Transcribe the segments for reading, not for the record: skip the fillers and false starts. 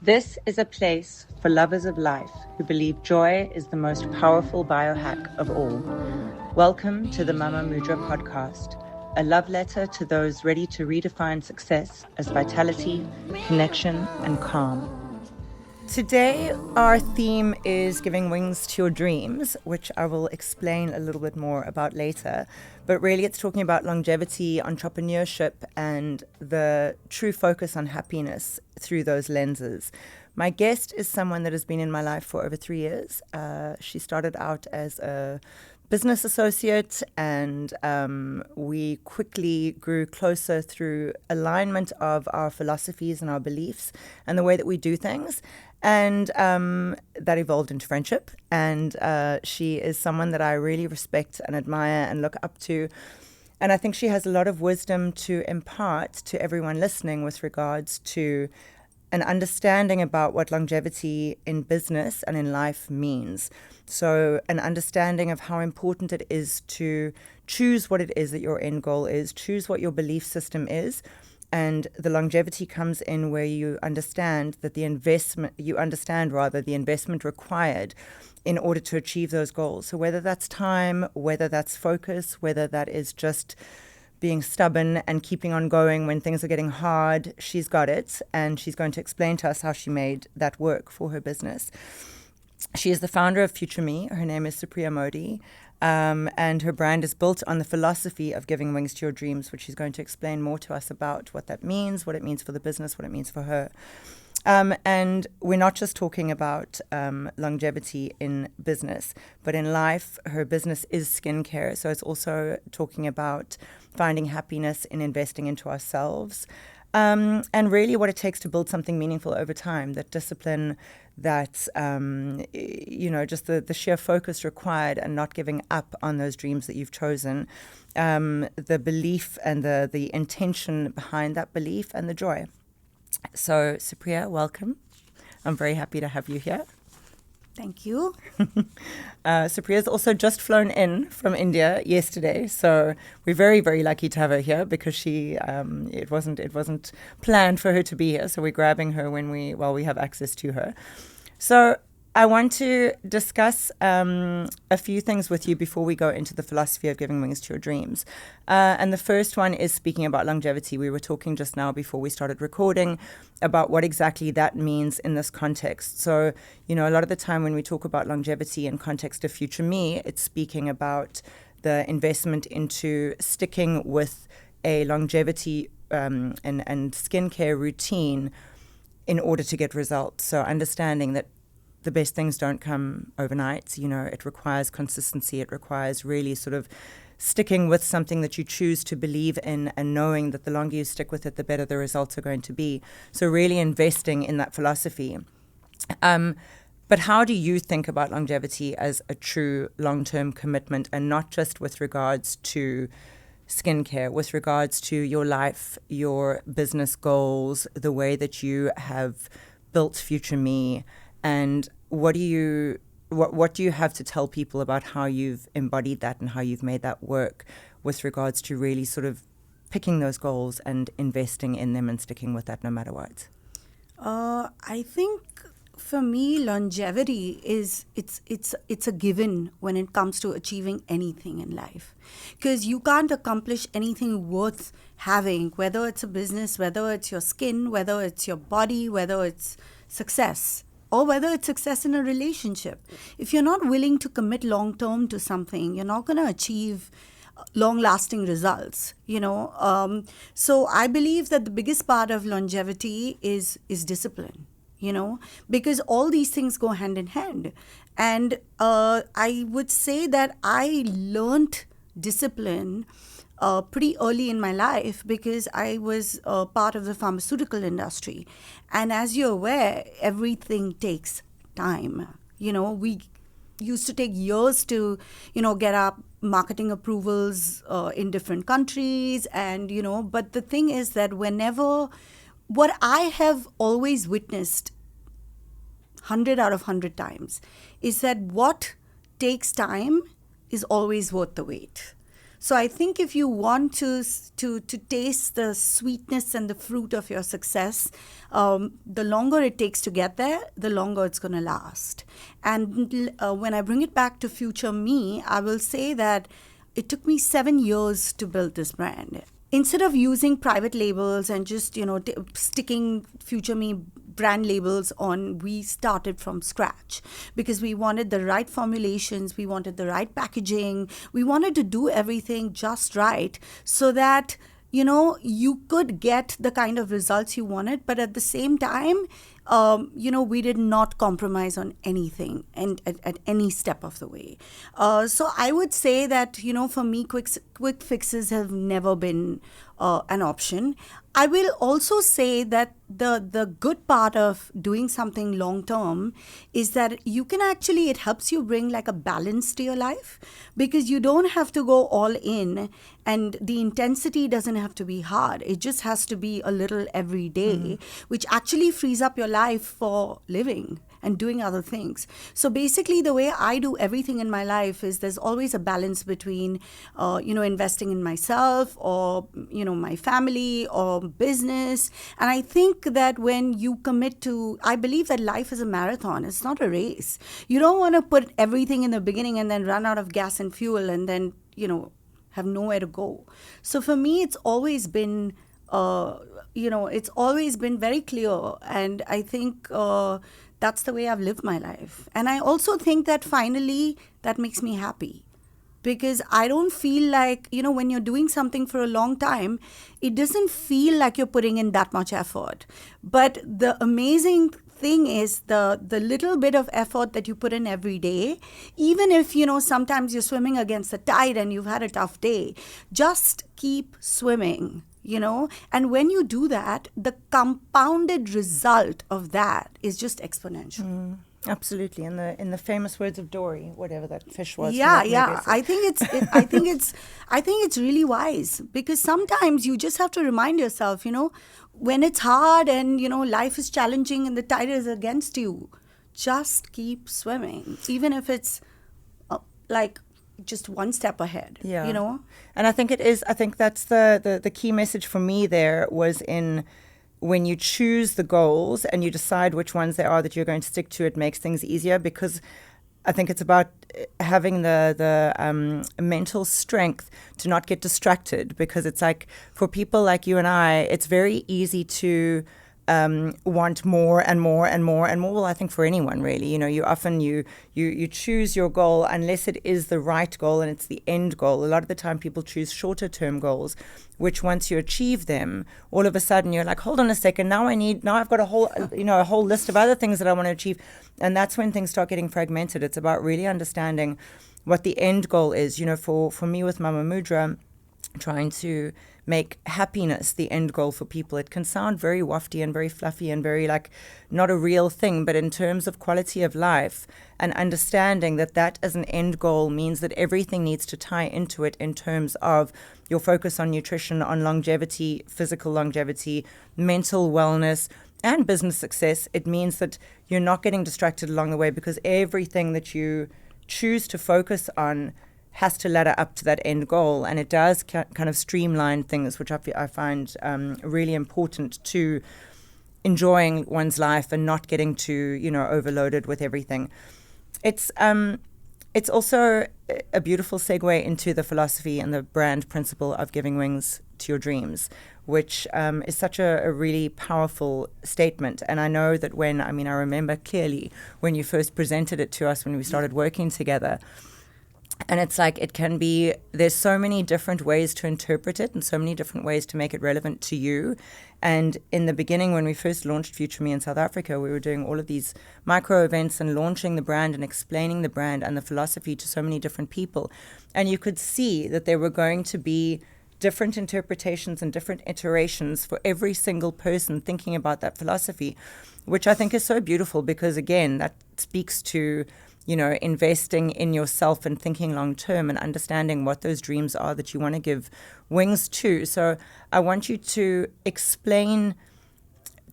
This is a place for lovers of life who believe joy is the most powerful biohack of all. Welcome to the Mama Mudra podcast, a love letter to those ready to redefine success as vitality, connection, and calm. Today, our theme is giving wings to your dreams, which I will explain a little bit more about later. But really, it's talking about longevity, entrepreneurship, and the true focus on happiness through those lenses. My guest is someone that has been in my life for over 3 years. She started out as a business associate, and we quickly grew closer through alignment of our philosophies and our beliefs and the way that we do things. And that evolved into friendship. And she is someone that I really respect and admire and look up to. And I think she has a lot of wisdom to impart to everyone listening with regards to an understanding about what longevity in business and in life means. So an understanding of how important it is to choose what it is that your end goal is, choose what your belief system is. And the longevity comes in where you understand that the investment required in order to achieve those goals. So whether that's time, whether that's focus, whether that is just being stubborn and keeping on going when things are getting hard, she's got it. And she's going to explain to us how she made that work for her business. She is the founder of Future Me. Her name is Supriya Mody. And her brand is built on the philosophy of giving wings to your dreams, which she's going to explain more to us about what that means, what it means for the business, what it means for her. And we're not just talking about longevity in business, but in life, her business is skincare. So it's also talking about finding happiness in investing into ourselves. And really what it takes to build something meaningful over time, that discipline, that, just the sheer focus required and not giving up on those dreams that you've chosen, the belief and the intention behind that belief and the joy. So, Supriya, welcome. I'm very happy to have you here. Thank you. Supriya's also just flown in from India yesterday, so we're very, very lucky to have her here because it wasn't planned for her to be here, so we're grabbing her while we have access to her. So I want to discuss a few things with you before we go into the philosophy of giving wings to your dreams. And the first one is speaking about longevity. We were talking just now before we started recording about what exactly that means in this context. So, a lot of the time when we talk about longevity in context of Future Me, it's speaking about the investment into sticking with a longevity and skincare routine in order to get results. So understanding that the best things don't come overnight. It requires consistency. It requires really sort of sticking with something that you choose to believe in and knowing that the longer you stick with it, the better the results are going to be. So really investing in that philosophy. But how do you think about longevity as a true long-term commitment, and not just with regards to skincare, with regards to your life, your business goals, the way that you have built Future Me? And what do you have to tell people about how you've embodied that and how you've made that work with regards to really sort of picking those goals and investing in them and sticking with that no matter what? I think for me, longevity it's a given when it comes to achieving anything in life, because you can't accomplish anything worth having, whether it's a business, whether it's your skin, whether it's your body, whether it's success, or whether it's success in a relationship. If you're not willing to commit long-term to something, you're not going to achieve long-lasting results, So I believe that the biggest part of longevity is discipline, because all these things go hand in hand. And I would say that I learned discipline pretty early in my life, because I was part of the pharmaceutical industry. And as you're aware, everything takes time. We used to take years to, get our marketing approvals in different countries. And, but the thing is that what I have always witnessed 100 out of 100 times is that what takes time is always worth the wait. So I think if you want to taste the sweetness and the fruit of your success, the longer it takes to get there, the longer it's going to last. And when I bring it back to future me, I will say that it took me 7 years to build this brand. Instead of using private labels and just, sticking Future Me brand labels on, we started from scratch because we wanted the right formulations, we wanted the right packaging, we wanted to do everything just right so that, you could get the kind of results you wanted, but at the same time, we did not compromise on anything and at any step of the way. So I would say that, for me, quick fixes have never been an option. I will also say that the good part of doing something long term is that you can actually, it helps you bring like a balance to your life because you don't have to go all in and the intensity doesn't have to be hard. It just has to be a little every day, which actually frees up your life for living and doing other things. So basically the way I do everything in my life is there's always a balance between, investing in myself or, my family or business. And I think that when you commit to, I believe that life is a marathon. It's not a race. You don't want to put everything in the beginning and then run out of gas and fuel and then, have nowhere to go. So for me, it's always been, it's always been very clear. And I think that's the way I've lived my life. And I also think that finally that makes me happy because I don't feel like, when you're doing something for a long time, it doesn't feel like you're putting in that much effort. But the amazing thing is the little bit of effort that you put in every day, even if, sometimes you're swimming against the tide and you've had a tough day, just keep swimming. And when you do that, the compounded result of that is just exponential. Absolutely, in the famous words of Dory, whatever that fish was. Yeah. I think it's really wise because sometimes you just have to remind yourself, when it's hard and life is challenging and the tide is against you, just keep swimming, even if it's just one step ahead. And I think that's the key message for me there was in when you choose the goals and you decide which ones they are that you're going to stick to, it makes things easier because I think it's about having the mental strength to not get distracted because it's like for people like you and I, it's very easy to want more and more and more and more. Well, I think for anyone really, you often you choose your goal unless it is the right goal and it's the end goal. A lot of the time people choose shorter term goals, which once you achieve them, all of a sudden you're like, hold on a second, now I've got a whole list of other things that I want to achieve. And that's when things start getting fragmented. It's about really understanding what the end goal is. For me with Mama Mudra, trying to make happiness the end goal for people. It can sound very wafty and very fluffy and very not a real thing, but in terms of quality of life and understanding that as an end goal means that everything needs to tie into it in terms of your focus on nutrition, on longevity, physical longevity, mental wellness, and business success. It means that you're not getting distracted along the way because everything that you choose to focus on has to ladder up to that end goal, and it does kind of streamline things, which I find really important to enjoying one's life and not getting too overloaded with everything. It's also a beautiful segue into the philosophy and the brand principle of giving wings to your dreams, which is such a really powerful statement. And I know that I remember clearly when you first presented it to us when we started working together. And it's like there's so many different ways to interpret it and so many different ways to make it relevant to you. And in the beginning, when we first launched Future Me in South Africa, we were doing all of these micro events and launching the brand and explaining the brand and the philosophy to so many different people. And you could see that there were going to be different interpretations and different iterations for every single person thinking about that philosophy, which I think is so beautiful because, again, that speaks to investing in yourself and thinking long term and understanding what those dreams are that you want to give wings to. So I want you to explain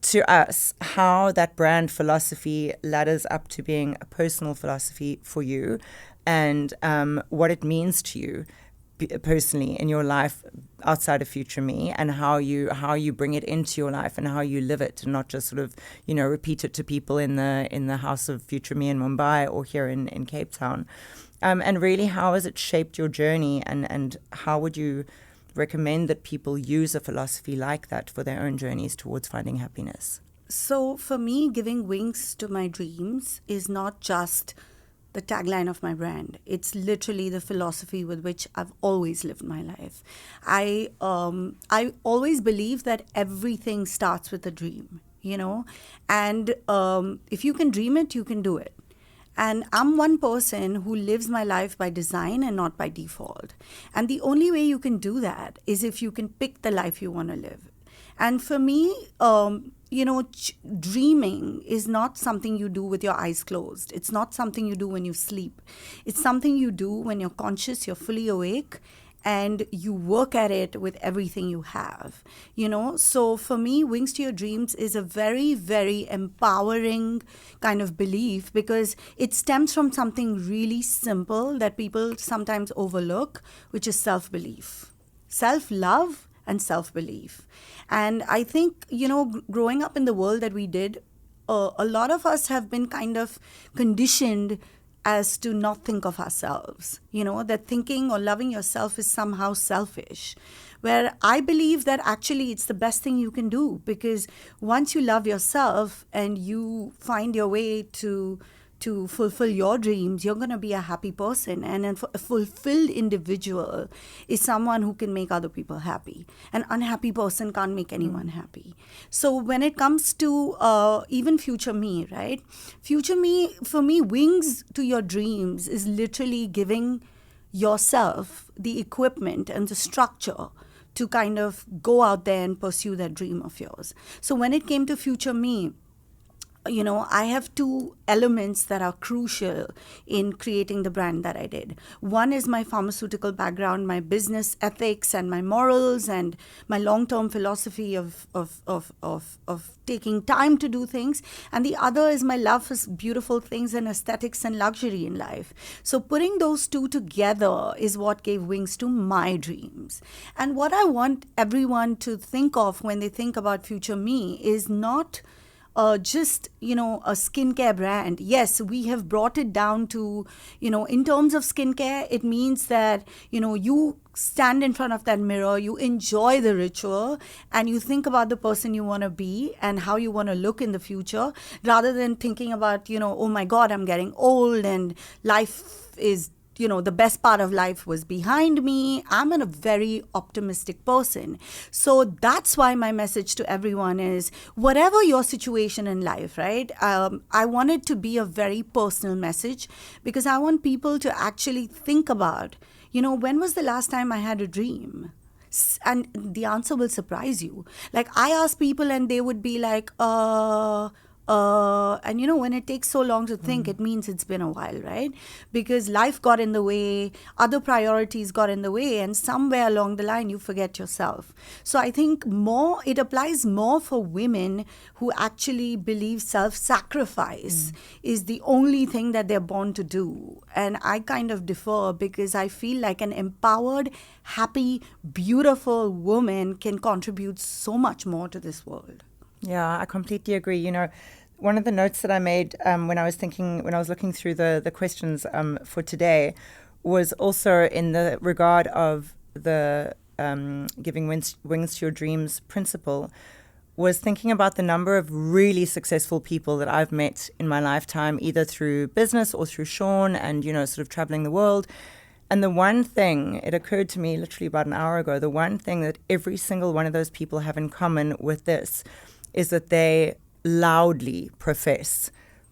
to us how that brand philosophy ladders up to being a personal philosophy for you and what it means to you personally in your life outside of Future Me, and how you bring it into your life and how you live it, and not just sort of, repeat it to people in the house of Future Me in Mumbai or here in Cape Town. And really, how has it shaped your journey, and how would you recommend that people use a philosophy like that for their own journeys towards finding happiness? So for me, giving wings to my dreams is not just the tagline of my brand. It's literally the philosophy with which I've always lived my life. I always believe that everything starts with a dream, and if you can dream it, you can do it. And I'm one person who lives my life by design and not by default. And the only way you can do that is if you can pick the life you want to live. And for me, dreaming is not something you do with your eyes closed. It's not something you do when you sleep. It's something you do when you're conscious, you're fully awake, and you work at it with everything you have. So for me, Wings to Your Dreams is a very, very empowering kind of belief, because it stems from something really simple that people sometimes overlook, which is self-belief, self-love, and self-belief. And I think, growing up in the world that we did, a lot of us have been kind of conditioned as to not think of ourselves, that thinking or loving yourself is somehow selfish. Where I believe that actually it's the best thing you can do, because once you love yourself and you find your way to fulfill your dreams, you're going to be a happy person. And a fulfilled individual is someone who can make other people happy. An unhappy person can't make anyone happy. So when it comes to even Future Me, right? Future Me, for me, Wings to Your Dreams is literally giving yourself the equipment and the structure to kind of go out there and pursue that dream of yours. So when it came to Future Me, I have two elements that are crucial in creating the brand that I did. One is my pharmaceutical background, my business ethics and my morals, and my long-term philosophy of taking time to do things. And the other is my love for beautiful things and aesthetics and luxury in life. So putting those two together is what gave wings to my dreams. And what I want everyone to think of when they think about Future Me is not just, a skincare brand. Yes, we have brought it down to, in terms of skincare, it means that, you stand in front of that mirror, you enjoy the ritual, and you think about the person you want to be and how you want to look in the future, rather than thinking about, oh my God, I'm getting old and life is the best part of life was behind me. I'm a very optimistic person. So that's why my message to everyone is, whatever your situation in life, right? I want it to be a very personal message, because I want people to actually think about, when was the last time I had a dream? And the answer will surprise you. Like, I ask people and they would be like, and when it takes so long to think, it means it's been a while, right? Because life got in the way, other priorities got in the way, and somewhere along the line you forget yourself. So I think it applies more for women who actually believe self-sacrifice is the only thing that they're born to do. And I kind of differ, because I feel like an empowered, happy, beautiful woman can contribute so much more to this world. Yeah, I completely agree. One of the notes that I made when I was looking through the questions for today was also in the regard of the giving wings to your dreams principle, was thinking about the number of really successful people that I've met in my lifetime, either through business or through Sean and, sort of traveling the world. And the one thing, it occurred to me literally about an hour ago, the one thing that every single one of those people have in common with this is that they loudly profess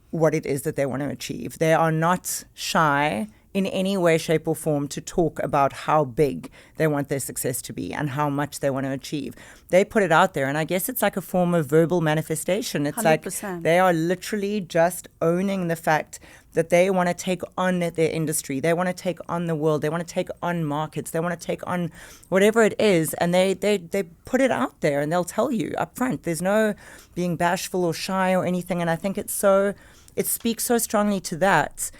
what it is that they want to achieve. They are not shy in any way, shape, or form to talk about how big they want their success to be and how much they want to achieve. They put it out there, and I guess it's like a form of verbal manifestation. It's 100%. Like they are literally just owning the fact that they want to take on their industry. They want to take on the world. They want to take on markets. They want to take on whatever it is, and they put it out there, and they'll tell you up front. There's no being bashful or shy or anything, and I think it speaks so strongly to that,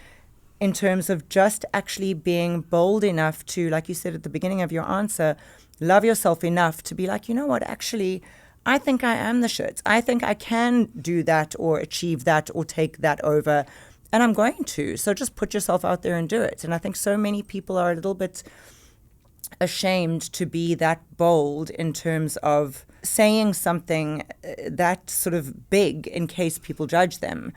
in terms of just actually being bold enough to, like you said at the beginning of your answer, love yourself enough to be like, you know what, actually, I think I am the shit. I think I can do that or achieve that or take that over, and I'm going to. So just put yourself out there and do it. And I think so many people are a little bit ashamed to be that bold in terms of saying something that sort of big in case people judge them.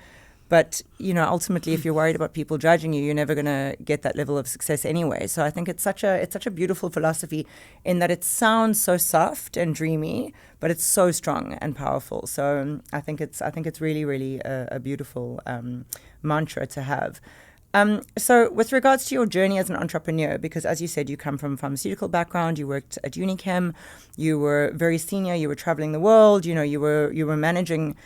But, you know, ultimately, if you're worried about people judging you, you're never going to get that level of success anyway. So I think it's such a beautiful philosophy in that it sounds so soft and dreamy, but it's so strong and powerful. So I think it's really, really a beautiful mantra to have. So with regards to your journey as an entrepreneur, because as you said, you come from a pharmaceutical background, you worked at Unichem, you were very senior, you were traveling the world, you know, you were managing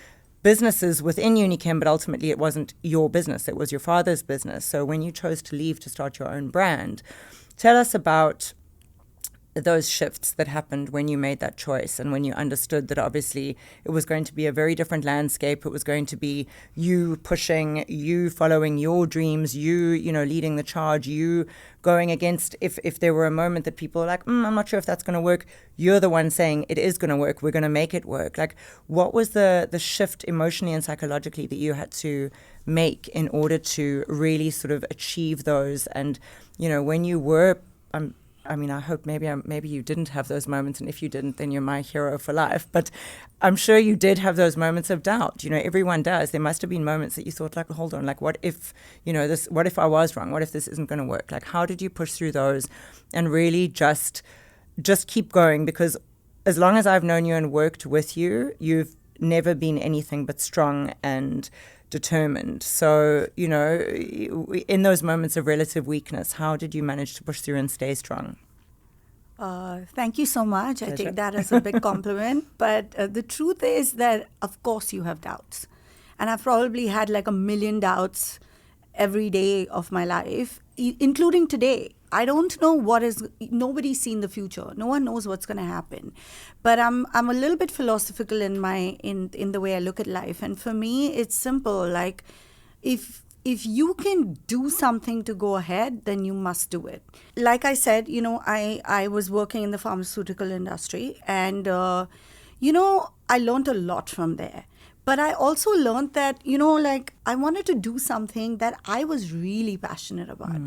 businesses within Unichem, but ultimately it wasn't your business, it was your father's business. So when you chose to leave to start your own brand, tell us about those shifts that happened when you made that choice and when you understood that obviously it was going to be a very different landscape. It was going to be you pushing, you following your dreams, you know, leading the charge, you going against, if there were a moment that people are like, I'm not sure if that's going to work, you're the one saying it is going to work, we're going to make it work. Like, what was the shift emotionally and psychologically that you had to make in order to really sort of achieve those? And, you know, when you were, I mean, I hope maybe you didn't have those moments, and if you didn't, then you're my hero for life. But I'm sure you did have those moments of doubt. You know, everyone does. There must have been moments that you thought, like, hold on, like, what if, you know, this? What if I was wrong? What if this isn't going to work? Like, how did you push through those and really just keep going? Because as long as I've known you and worked with you, you've never been anything but strong and determined. So, you know, in those moments of relative weakness, how did you manage to push through and stay strong? Thank you so much. Pleasure. I take that as a big compliment. But the truth is that, of course, you have doubts. And I've probably had like a million doubts every day of my life, including today. I don't know nobody's seen the future. No one knows what's going to happen. But I'm a little bit philosophical in the way I look at life. And for me, it's simple. Like, if you can do something to go ahead, then you must do it. Like I said, you know, I was working in the pharmaceutical industry, and, you know, I learned a lot from there. But I also learned that, you know, like, I wanted to do something that I was really passionate about.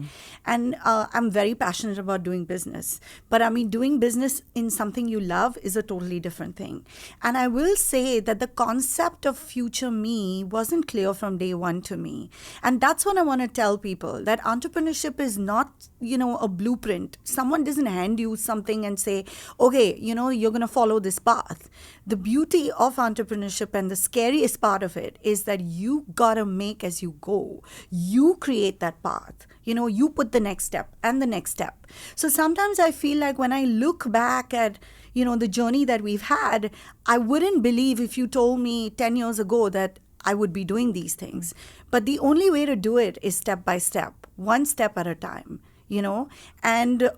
And I'm very passionate about doing business. But I mean, doing business in something you love is a totally different thing. And I will say that the concept of future me wasn't clear from day one to me. And that's what I want to tell people, that entrepreneurship is not, you know, a blueprint. Someone doesn't hand you something and say, okay, you know, you're going to follow this path. The beauty of entrepreneurship and the scariest part of it is that you gotta make as you go. You create that path. You know, you put the next step and the next step. So sometimes I feel like when I look back at, you know, the journey that we've had, I wouldn't believe if you told me 10 years ago that I would be doing these things. But the only way to do it is step by step, one step at a time. You know, and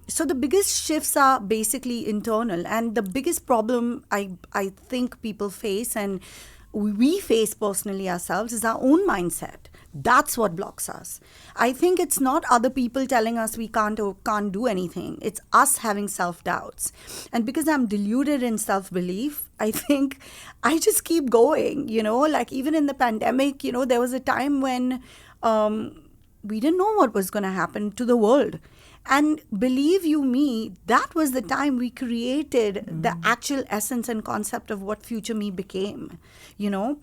so the biggest shifts are basically internal. And the biggest problem I think people face, and we face personally ourselves, is our own mindset. That's what blocks us. I think it's not other people telling us we can't or can't do anything. It's us having self-doubts. And because I'm deluded in self-belief, I think I just keep going, you know, like even in the pandemic, you know, there was a time when we didn't know what was going to happen to the world. And believe you me, that was the time we created the actual essence and concept of what future me became. You know,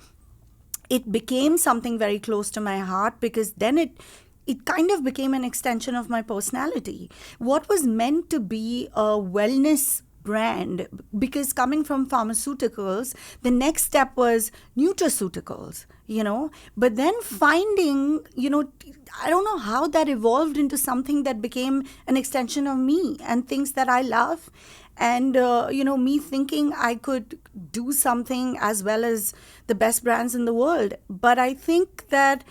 it became something very close to my heart, because then it kind of became an extension of my personality. What was meant to be a wellness brand, because coming from pharmaceuticals, the next step was nutraceuticals, you know, but then finding, you know, I don't know how that evolved into something that became an extension of me and things that I love. And, you know, me thinking I could do something as well as the best brands in the world. But I think that,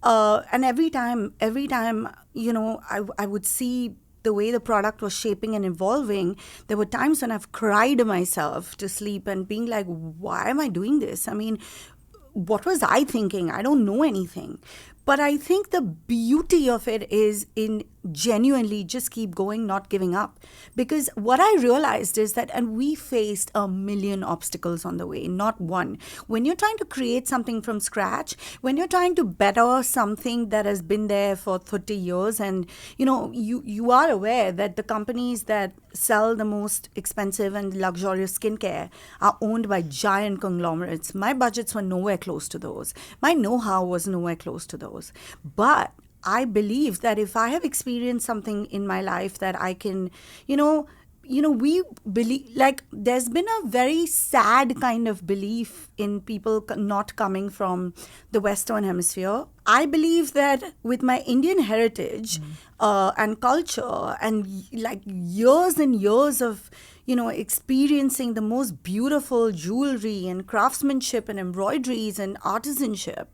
and every time, you know, I would see the way the product was shaping and evolving, there were times when I've cried myself to sleep and being like, why am I doing this? I mean, what was I thinking? I don't know anything. But I think the beauty of it is in genuinely just keep going, not giving up. Because what I realized is that, and we faced a million obstacles on the way, not one. When you're trying to create something from scratch, when you're trying to better something that has been there for 30 years, and you are aware that the companies that sell the most expensive and luxurious skincare are owned by giant conglomerates. My budgets were nowhere close to those. My know-how was nowhere close to those. But I believe that if I have experienced something in my life that I can, we believe, like, there's been a very sad kind of belief in people not coming from the Western Hemisphere. I believe that with my Indian heritage and culture and like years and years of, experiencing the most beautiful jewelry and craftsmanship and embroideries and artisanship,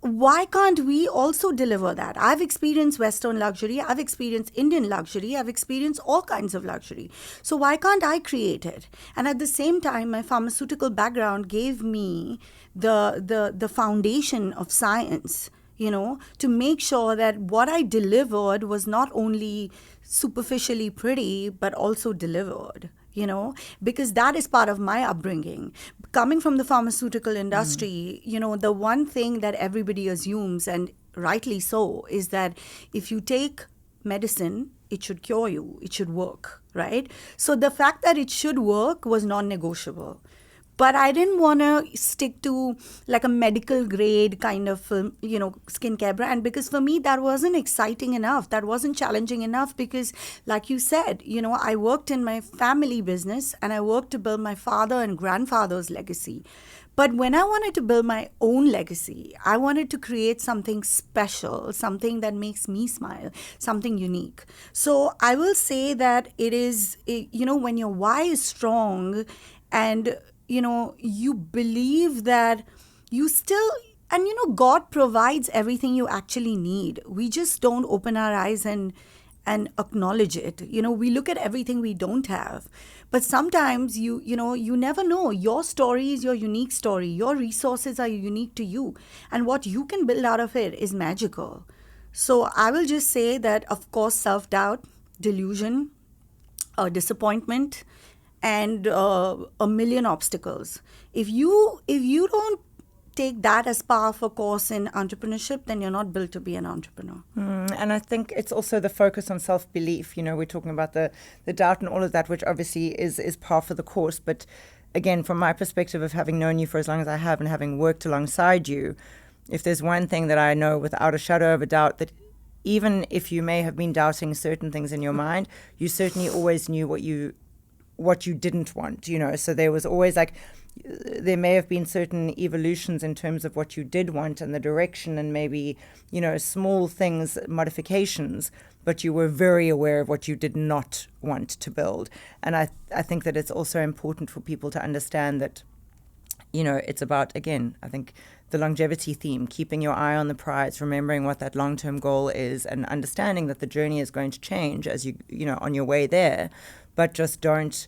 why can't we also deliver that? I've experienced Western luxury, I've experienced Indian luxury, I've experienced all kinds of luxury. So why can't I create it? And at the same time, my pharmaceutical background gave me the foundation of science, to make sure that what I delivered was not only superficially pretty, but also delivered. Because that is part of my upbringing. Coming from the pharmaceutical industry, the one thing that everybody assumes, and rightly so, is that if you take medicine, it should cure you, it should work, right? So the fact that it should work was non-negotiable. But I didn't want to stick to like a medical grade kind of, skincare brand, because for me, that wasn't exciting enough. That wasn't challenging enough because, like you said, I worked in my family business and I worked to build my father and grandfather's legacy. But when I wanted to build my own legacy, I wanted to create something special, something that makes me smile, something unique. So I will say that it is, when your why is strong and you believe that you still, and God provides everything you actually need. We just don't open our eyes and acknowledge it. We look at everything we don't have. But sometimes you never know. Your story is your unique story. Your resources are unique to you. And what you can build out of it is magical. So I will just say that, of course, self-doubt, delusion, disappointment, and a million obstacles. If you don't take that as part of a course in entrepreneurship, then you're not built to be an entrepreneur. And I think it's also the focus on self-belief. We're talking about the doubt and all of that, which obviously is part of the course. But again, from my perspective of having known you for as long as I have and having worked alongside you, if there's one thing that I know without a shadow of a doubt, that even if you may have been doubting certain things in your mind, you certainly always knew what you didn't want, so there was always there may have been certain evolutions in terms of what you did want and the direction and maybe, small things, modifications, but you were very aware of what you did not want to build. And I think that it's also important for people to understand that, it's about, again, I think the longevity theme, keeping your eye on the prize, remembering what that long-term goal is and understanding that the journey is going to change as you on your way there. But just don't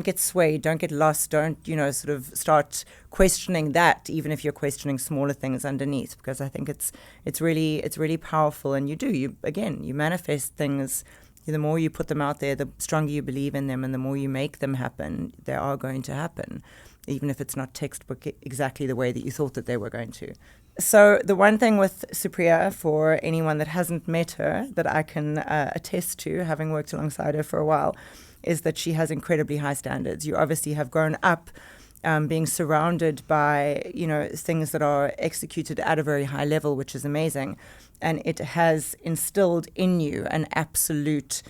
get swayed, don't get lost, don't, sort of start questioning that, even if you're questioning smaller things underneath, because I think it's really powerful. And you manifest things. The more you put them out there, the stronger you believe in them, and the more you make them happen, they are going to happen, even if it's not textbook exactly the way that you thought that they were going to. So the one thing with Supriya, for anyone that hasn't met her, that I can attest to, having worked alongside her for a while, is that she has incredibly high standards. You obviously have grown up being surrounded by, things that are executed at a very high level, which is amazing. And it has instilled in you an absolute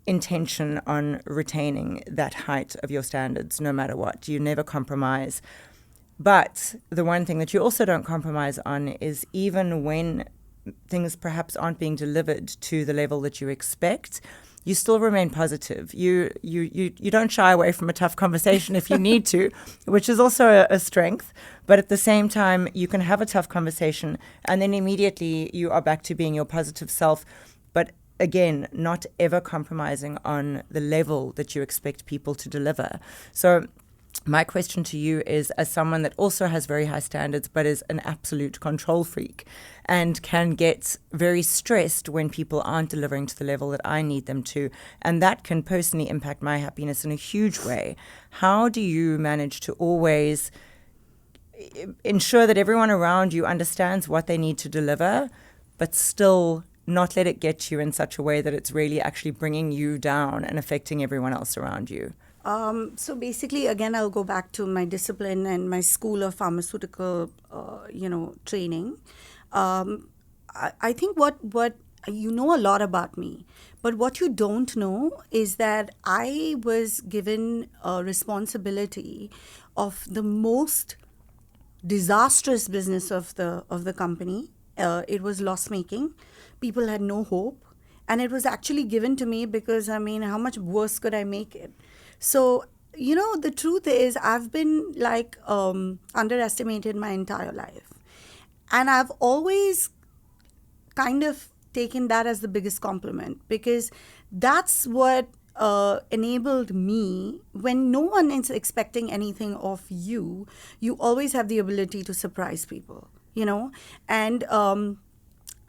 intention on retaining that height of your standards, no matter what. You never compromise. But the one thing that you also don't compromise on is, even when things perhaps aren't being delivered to the level that you expect, you still remain positive. You don't shy away from a tough conversation if you need to, which is also a strength. But at the same time, you can have a tough conversation and then immediately you are back to being your positive self. But again, not ever compromising on the level that you expect people to deliver. So my question to you is, as someone that also has very high standards but is an absolute control freak and can get very stressed when people aren't delivering to the level that I need them to, and that can personally impact my happiness in a huge way, how do you manage to always ensure that everyone around you understands what they need to deliver, but still not let it get you in such a way that it's really actually bringing you down and affecting everyone else around you? So basically, again, I'll go back to my discipline and my school of pharmaceutical, training. I think what you know a lot about me, but what you don't know is that I was given a responsibility of the most disastrous business of the company. It was loss making. People had no hope, and it was actually given to me because how much worse could I make it? So, the truth is I've been underestimated my entire life. And I've always kind of taken that as the biggest compliment, because that's what enabled me. When no one is expecting anything of you, you always have the ability to surprise people, And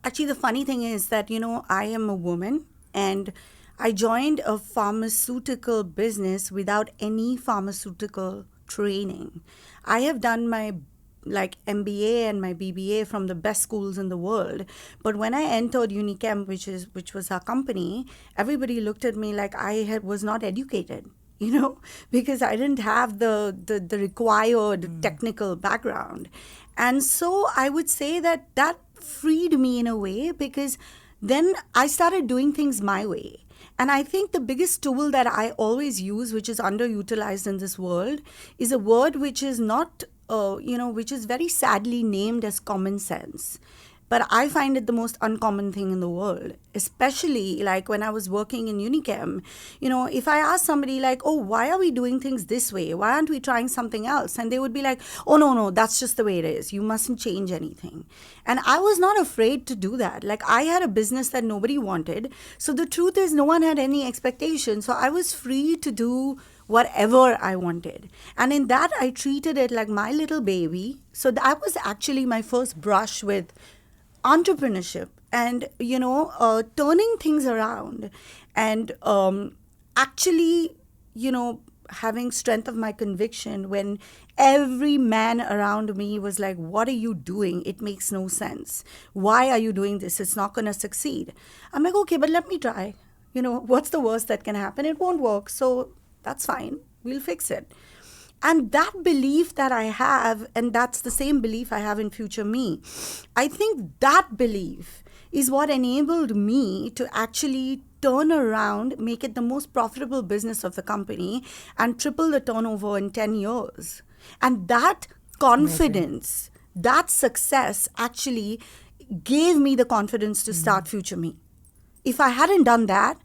actually, the funny thing is that, I am a woman, and I joined a pharmaceutical business without any pharmaceutical training. I have done my MBA and my BBA from the best schools in the world. But when I entered Unichem, which was our company, everybody looked at me like I was not educated, because I didn't have the required technical background. And so I would say that freed me in a way, because then I started doing things my way. And I think the biggest tool that I always use, which is underutilized in this world, is a word which is not, which is very sadly named as common sense. But I find it the most uncommon thing in the world, especially when I was working in Unichem. If I ask somebody oh, why are we doing things this way? Why aren't we trying something else? And they would be like, oh, no, that's just the way it is. You mustn't change anything. And I was not afraid to do that. I had a business that nobody wanted. So the truth is no one had any expectation. So I was free to do whatever I wanted. And in that, I treated it like my little baby. So that was actually my first brush with entrepreneurship and, turning things around and actually, having strength of my conviction when every man around me was like, what are you doing? It makes no sense. Why are you doing this? It's not going to succeed. I'm like, okay, but let me try. What's the worst that can happen? It won't work. So that's fine. We'll fix it. And that belief that I have, and that's the same belief I have in future me, I think that belief is what enabled me to actually turn around, make it the most profitable business of the company, and triple the turnover in 10 years. And that confidence, that success actually gave me the confidence to start future me. If I hadn't done that,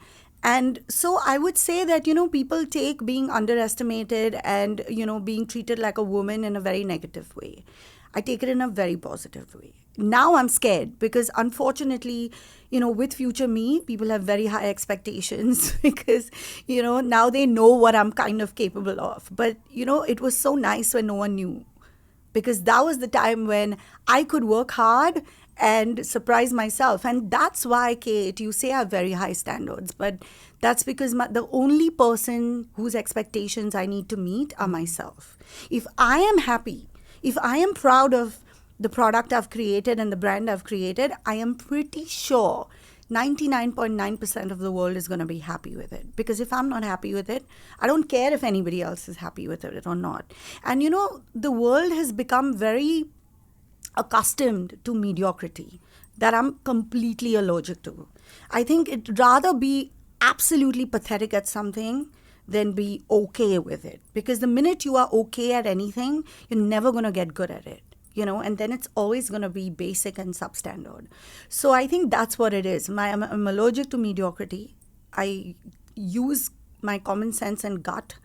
and so I would say that, people take being underestimated and, being treated like a woman in a very negative way. I take it in a very positive way. Now I'm scared because unfortunately, with future me, people have very high expectations because, now they know what I'm kind of capable of. But, it was so nice when no one knew, because that was the time when I could work hard and surprise myself. And that's why, Kate, you say I have very high standards, but that's because the only person whose expectations I need to meet are myself. If I am happy, if I am proud of the product I've created and the brand I've created, I am pretty sure 99.9% of the world is going to be happy with it. Because if I'm not happy with it, I don't care if anybody else is happy with it or not. And the world has become very accustomed to mediocrity that I'm completely allergic to. I think it'd rather be absolutely pathetic at something than be okay with it. Because the minute you are okay at anything, you're never going to get good at it. And then it's always going to be basic and substandard. So I think that's what it is. I'm allergic to mediocrity. I use my common sense and gut.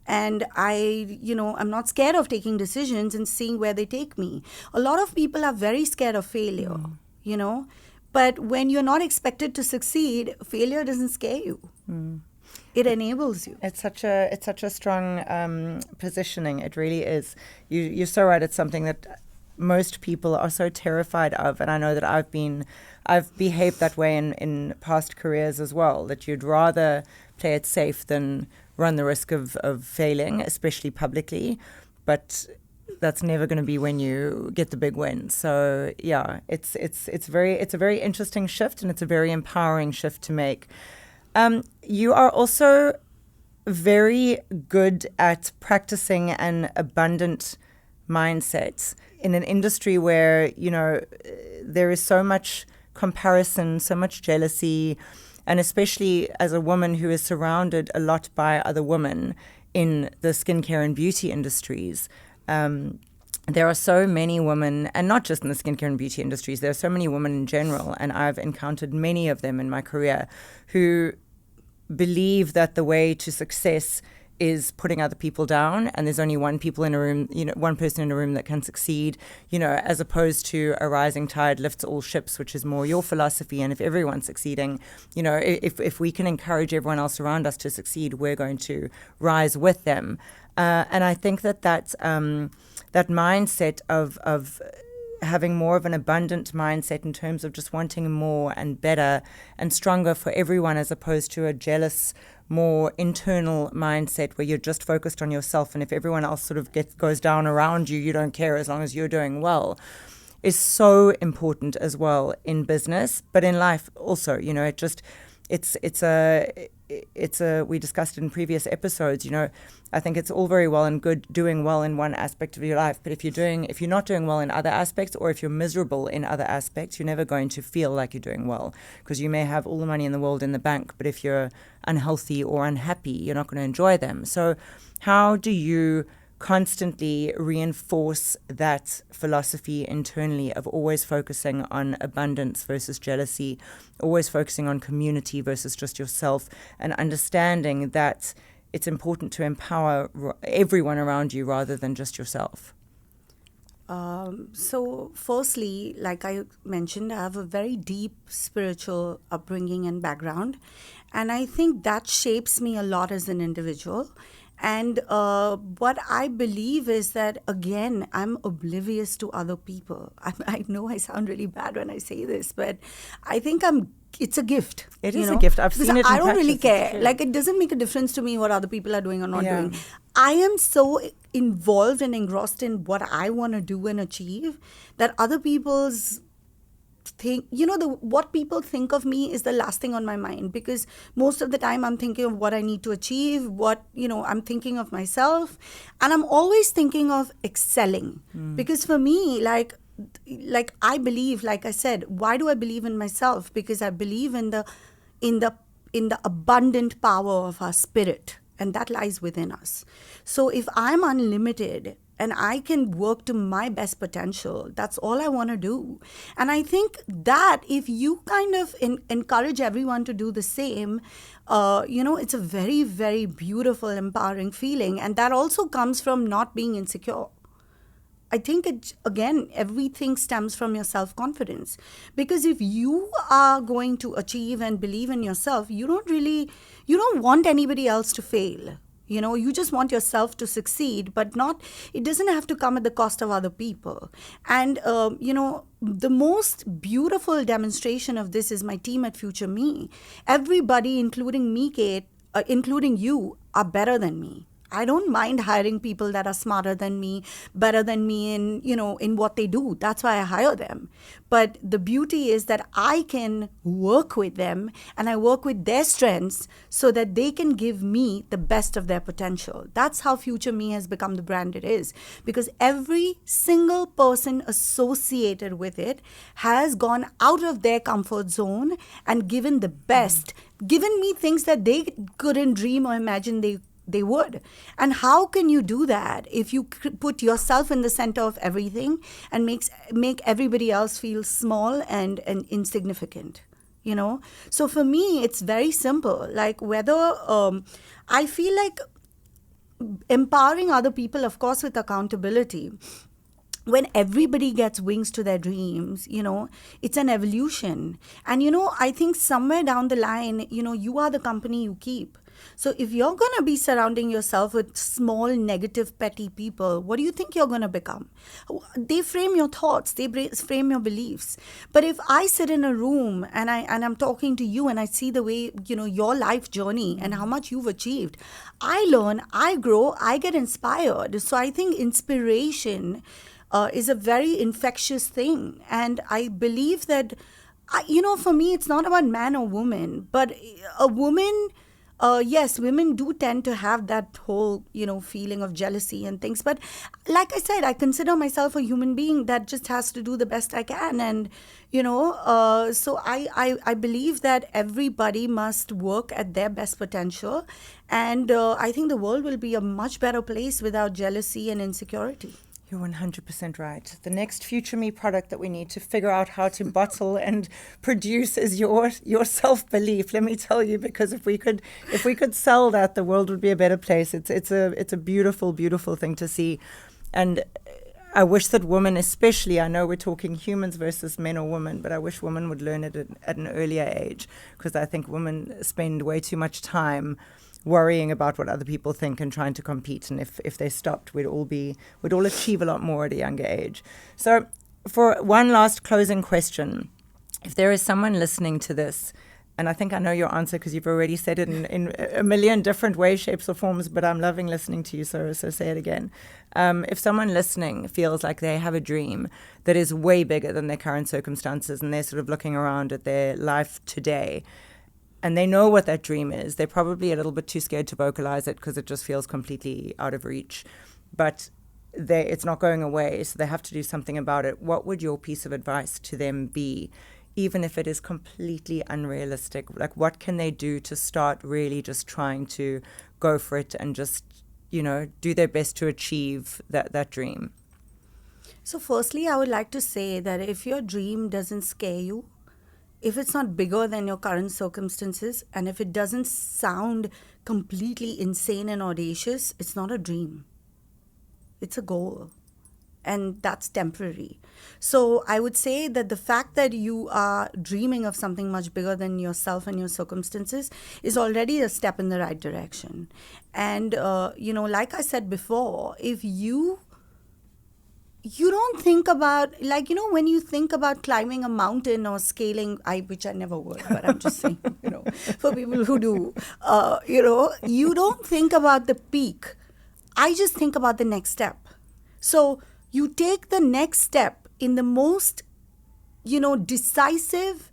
And I'm not scared of taking decisions and seeing where they take me. A lot of people are very scared of failure, But when you're not expected to succeed, failure doesn't scare you. It enables you. It's such a strong positioning. It really is. You're so right. It's something that most people are so terrified of, and I know that I've behaved that way in past careers as well. That you'd rather play it safe than run the risk of failing, especially publicly. But that's never going to be when you get the big win. So yeah, it's a very interesting shift, and it's a very empowering shift to make. You are also very good at practicing an abundant mindset in an industry where, there is so much comparison, so much jealousy, and especially as a woman who is surrounded a lot by other women in the skincare and beauty industries. There are so many women, and not just in the skincare and beauty industries, there are so many women in general, and I've encountered many of them in my career who believe that the way to success is putting other people down, and there's only one person in a room that can succeed, as opposed to a rising tide lifts all ships, which is more your philosophy. And if everyone's succeeding, if we can encourage everyone else around us to succeed, we're going to rise with them. And I think that mindset of having more of an abundant mindset in terms of just wanting more and better and stronger for everyone, as opposed to a jealous, more internal mindset where you're just focused on yourself, and if everyone else sort of goes down around you, you don't care as long as you're doing well, is so important as well in business, but in life also. We discussed it in previous episodes. I think it's all very well and good doing well in one aspect of your life, but if you're not doing well in other aspects, or if you're miserable in other aspects, you're never going to feel like you're doing well, because you may have all the money in the world in the bank, but if you're unhealthy or unhappy, you're not going to enjoy them. So how do you constantly reinforce that philosophy internally of always focusing on abundance versus jealousy, always focusing on community versus just yourself, and understanding that it's important to empower everyone around you rather than just yourself? So firstly, like I mentioned, I have a very deep spiritual upbringing and background, and I think that shapes me a lot as an individual. And what I believe is that, again, I'm oblivious to other people. I know I sound really bad when I say this, but I think it's a gift. It is a gift. I've seen it in I don't really practice. care. Like, it doesn't make a difference to me what other people are doing or not Yeah. doing. I am so involved and engrossed in what I want to do and achieve that other people's what people think of me is the last thing on my mind, because most of the time I'm thinking of what I need to achieve, I'm thinking of myself, and I'm always thinking of excelling. Because for me, like I believe, like I said, why do I believe in myself? Because I believe in the abundant power of our spirit, and that lies within us. So if I'm unlimited and I can work to my best potential, that's all I want to do. And I think that if you kind of encourage everyone to do the same, it's a very, very beautiful, empowering feeling. And that also comes from not being insecure. I think everything stems from your self-confidence. Because if you are going to achieve and believe in yourself, you don't want anybody else to fail. You just want yourself to succeed, but it doesn't have to come at the cost of other people. And, the most beautiful demonstration of this is my team at Future Me. Everybody, including me, Kate, including you, are better than me. I don't mind hiring people that are smarter than me, better than me in what they do. That's why I hire them. But the beauty is that I can work with them and I work with their strengths so that they can give me the best of their potential. That's how Future Me has become the brand it is. Because every single person associated with it has gone out of their comfort zone and given the best, given me things that they couldn't dream or imagine they would. And how can you do that if you put yourself in the center of everything and make everybody else feel small and insignificant? So for me, it's very simple. Like, whether I feel like empowering other people, of course, with accountability. When everybody gets wings to their dreams, it's an evolution. And, I think somewhere down the line, you are the company you keep. So if you're going to be surrounding yourself with small, negative, petty people, what do you think you're going to become? They frame your thoughts, they frame your beliefs. But if I sit in a room and I'm talking to you and I see the way, your life journey and how much you've achieved, I learn, I grow, I get inspired. So I think inspiration is a very infectious thing. And I believe that, for me, it's not about man or woman, but a woman, yes, women do tend to have that whole, feeling of jealousy and things. But like I said, I consider myself a human being that just has to do the best I can. And, so I believe that everybody must work at their best potential. And I think the world will be a much better place without jealousy and insecurity. You're 100% right. The next Future Me product that we need to figure out how to bottle and produce is your self-belief. Let me tell you, because if we could sell that, the world would be a better place. It's a beautiful, beautiful thing to see. And I wish that women especially, I know we're talking humans versus men or women, but I wish women would learn it at an earlier age, because I think women spend way too much time worrying about what other people think and trying to compete. And if they stopped, we'd all achieve a lot more at a younger age. So for one last closing question, if there is someone listening to this, and I think I know your answer because you've already said it in a million different ways, shapes or forms, but I'm loving listening to you, so say it again. If someone listening feels like they have a dream that is way bigger than their current circumstances and they're sort of looking around at their life today, and they know what that dream is, they're probably a little bit too scared to vocalize it because it just feels completely out of reach. But it's not going away, so they have to do something about it. What would your piece of advice to them be, even if it is completely unrealistic? Like, what can they do to start really just trying to go for it and just, do their best to achieve that dream? So firstly, I would like to say that if your dream doesn't scare you, if it's not bigger than your current circumstances, and if it doesn't sound completely insane and audacious, it's not a dream. It's a goal. And that's temporary. So I would say that the fact that you are dreaming of something much bigger than yourself and your circumstances is already a step in the right direction. And, like I said before, if you don't think about, when you think about climbing a mountain or scaling, which I never would, but I'm just saying, for people who do, you don't think about the peak. I just think about the next step. So you take the next step in the most, decisive,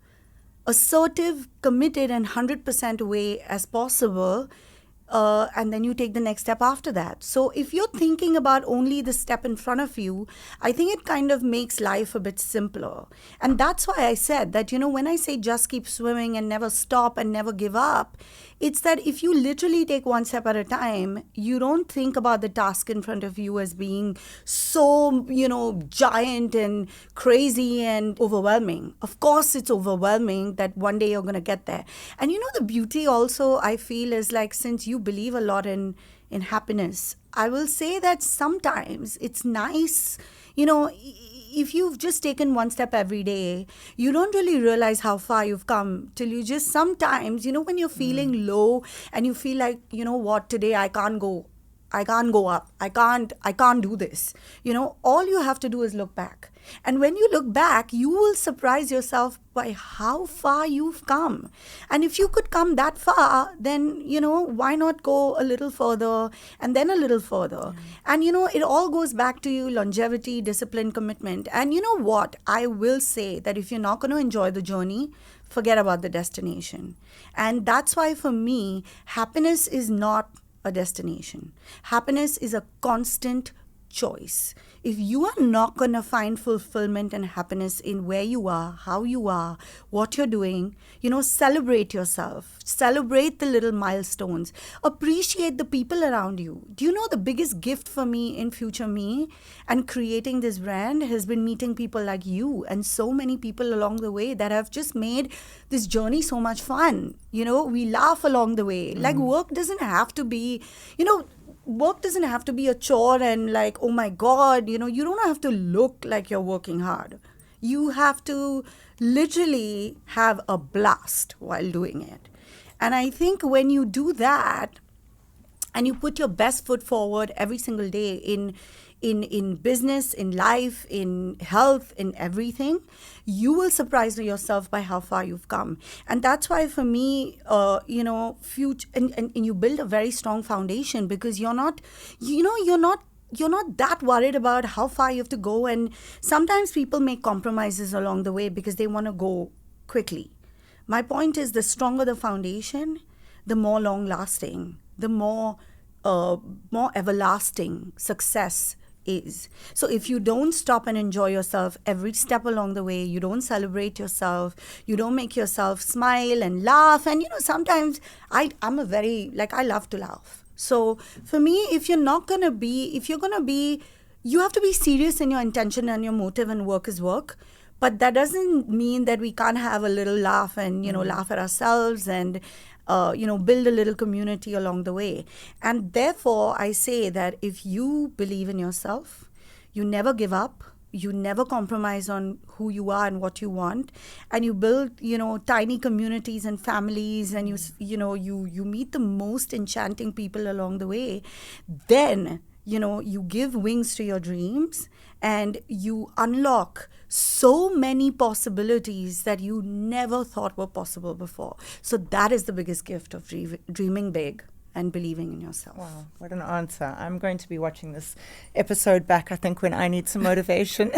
assertive, committed, and 100% way as possible. And then you take the next step after that. So if you're thinking about only the step in front of you, I think it kind of makes life a bit simpler. And that's why I said that, when I say just keep swimming and never stop and never give up, it's that if you literally take one step at a time, you don't think about the task in front of you as being so, giant and crazy and overwhelming. Of course, it's overwhelming that one day you're going to get there. And, the beauty also, I feel, is like, since you believe a lot in happiness, I will say that sometimes it's nice, if you've just taken one step every day, you don't really realize how far you've come till you just sometimes, when you're feeling low and you feel like, today I can't go up. I can't do this. All you have to do is look back. And when you look back, you will surprise yourself by how far you've come. And if you could come that far, then, why not go a little further and then a little further? And, it all goes back to you, longevity, discipline, commitment. And you know what? I will say that if you're not going to enjoy the journey, forget about the destination. And that's why for me, happiness is not a destination. Happiness is a constant choice. If you are not going to find fulfillment and happiness in where you are, how you are, what you're doing, celebrate yourself. Celebrate the little milestones. Appreciate the people around you. Do you know the biggest gift for me in Future Me and creating this brand has been meeting people like you and so many people along the way that have just made this journey so much fun. We laugh along the way. Like, work doesn't have to be, work doesn't have to be a chore and like, oh my God, you don't have to look like you're working hard. You have to literally have a blast while doing it. And I think when you do that, and you put your best foot forward every single day in business, in life, in health, in everything, you will surprise yourself by how far you've come. And that's why for me, future, and you build a very strong foundation, because you're not that worried about how far you have to go. And sometimes people make compromises along the way because they want to go quickly. My point is, the stronger the foundation, the more long lasting, the more everlasting success is. So if you don't stop and enjoy yourself every step along the way, you don't celebrate yourself, you don't make yourself smile and laugh. And sometimes I love to laugh. So for me, if you're going to be, you have to be serious in your intention and your motive, and work is work. But that doesn't mean that we can't have a little laugh and, laugh at ourselves and, build a little community along the way. And therefore, I say that if you believe in yourself, you never give up, you never compromise on who you are and what you want, and you build, tiny communities and families, and you meet the most enchanting people along the way, then you give wings to your dreams and you unlock so many possibilities that you never thought were possible before. So that is the biggest gift of dreaming big and believing in yourself. Wow, what an answer. I'm going to be watching this episode back, I think, when I need some motivation.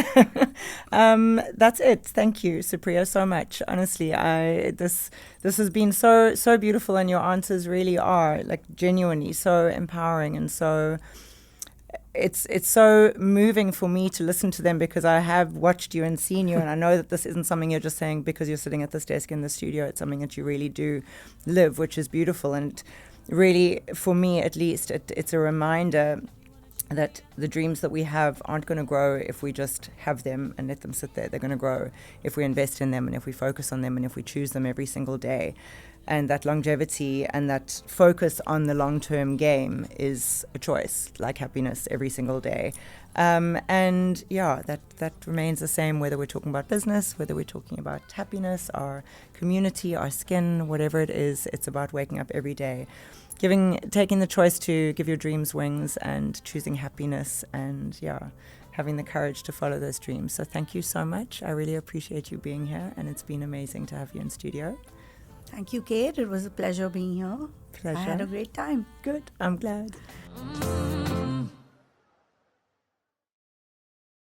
That's it. Thank you, Supriya, so much. Honestly, this has been so beautiful, and your answers really are genuinely so empowering, and so it's so moving for me to listen to them, because I have watched you and seen you, and I know that this isn't something you're just saying because you're sitting at this desk in the studio. It's something that you really do live, which is beautiful. And really, for me at least, it's a reminder that the dreams that we have aren't going to grow if we just have them and let them sit there. They're going to grow if we invest in them, and if we focus on them, and if we choose them every single day. And that longevity and that focus on the long-term game is a choice, like happiness every single day. And yeah, that remains the same, whether we're talking about business, whether we're talking about happiness, our community, our skin, whatever it is. It's about waking up every day, taking the choice to give your dreams wings, and choosing happiness, and having the courage to follow those dreams. So thank you so much. I really appreciate you being here, and it's been amazing to have you in studio. Thank you, Kate. It was a pleasure being here. Pleasure. I had a great time. Good. I'm glad.